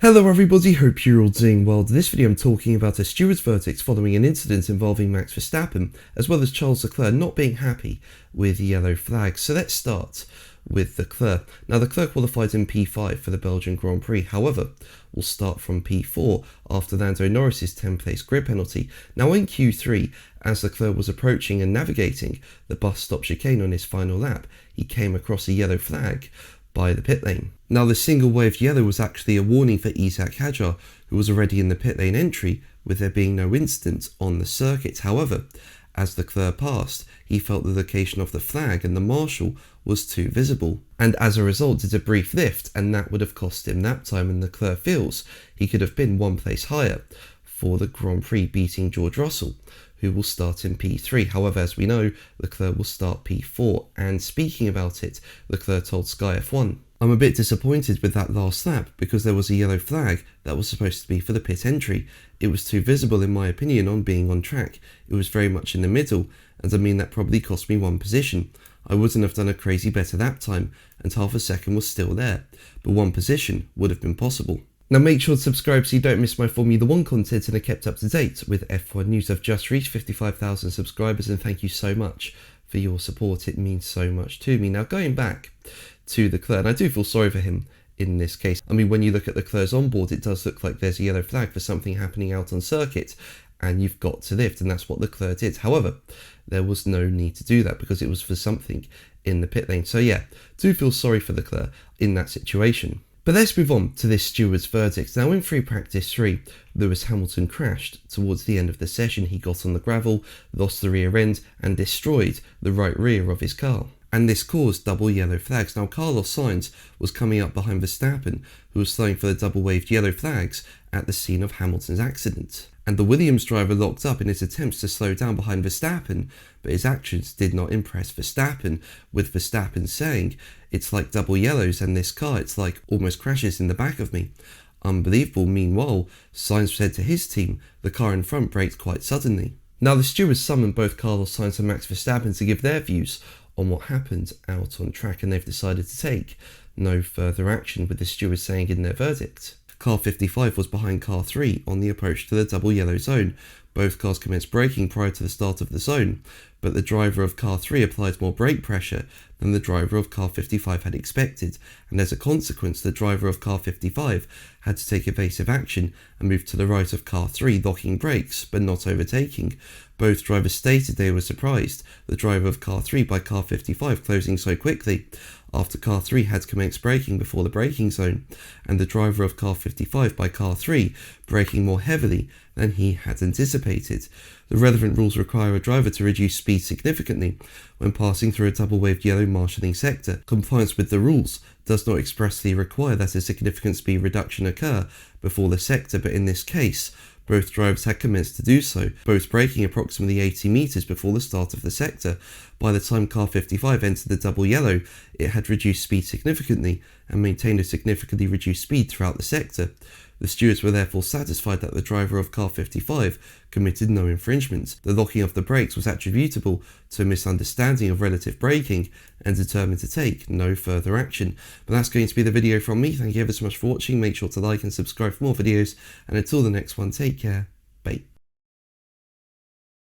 Hello everybody, hope you're all doing well. In this video I'm talking about a steward's verdict following an incident involving Max Verstappen, as well as Charles Leclerc not being happy with the yellow flag. So let's start with Leclerc. Now Leclerc qualified in P5 for the Belgian Grand Prix, however, we'll start from P4 after Lando Norris's 10th place grid penalty. Now in Q3, as Leclerc was approaching and navigating the bus stop chicane on his final lap, he came across a yellow flag by the pit lane. Now the single waved yellow was actually a warning for Isaac Hadjar, who was already in the pit lane entry with there being no incident on the circuit. However, as Leclerc passed, he felt the location of the flag and the marshal was too visible, and as a result did a brief lift, and that would have cost him lap time, and Leclerc feels he could have been one place higher for the Grand Prix, beating George Russell, who will start in P3. However, as we know, Leclerc will start P4, and speaking about it, Leclerc told Sky F1, "I'm a bit disappointed with that last lap because there was a yellow flag that was supposed to be for the pit entry. It was too visible in my opinion on being on track. It was very much in the middle, and I mean that probably cost me one position. I wouldn't have done a crazy better lap time, and half a second was still there, but one position would have been possible." Now make sure to subscribe so you don't miss my Formula 1 content and are kept up to date with F1 news. I've just reached 55,000 subscribers and thank you so much for your support. It means so much to me. Now going back to Leclerc, and I do feel sorry for him in this case. I mean, when you look at Leclerc's onboard, it does look like there's a yellow flag for something happening out on circuit and you've got to lift, and that's what Leclerc did. However, there was no need to do that because it was for something in the pit lane. So yeah, do feel sorry for Leclerc in that situation. But let's move on to this steward's verdict. Now in free practice 3, Lewis Hamilton crashed towards the end of the session. He got on the gravel, lost the rear end and destroyed the right rear of his car. And this caused double yellow flags. Now Carlos Sainz was coming up behind Verstappen, who was slowing for the double waved yellow flags at the scene of Hamilton's accident. And the Williams driver locked up in his attempts to slow down behind Verstappen, but his actions did not impress Verstappen, with Verstappen saying, "It's like double yellows and this car, it's like almost crashes in the back of me." Unbelievable. Meanwhile, Sainz said to his team, the car in front braked quite suddenly. Now the stewards summoned both Carlos Sainz and Max Verstappen to give their views on what happened out on track, and they've decided to take no further action, with the stewards saying in their verdict, Car 55 was behind Car 3 on the approach to the double yellow zone. Both cars commenced braking prior to the start of the zone, but the driver of Car 3 applied more brake pressure than the driver of Car 55 had expected, and as a consequence the driver of Car 55 had to take evasive action and move to the right of Car 3, locking brakes but not overtaking. Both drivers stated they were surprised, the driver of Car 3 by Car 55 closing so quickly after Car 3 had commenced braking before the braking zone, and the driver of Car 55 by Car 3 braking more heavily than he had anticipated. The relevant rules require a driver to reduce speed significantly when passing through a double-waved yellow marshalling sector. Compliance with the rules does not expressly require that a significant speed reduction occur before the sector, but in this case, both drivers had commenced to do so, both braking approximately 80 metres before the start of the sector. By the time Car 55 entered the double yellow, it had reduced speed significantly and maintained a significantly reduced speed throughout the sector. The stewards were therefore satisfied that the driver of Car 55 committed no infringement. The locking of the brakes was attributable to a misunderstanding of relative braking and determined to take no further action. But that's going to be the video from me. Thank you ever so much for watching. Make sure to like and subscribe for more videos, and until the next one, take care. Bye.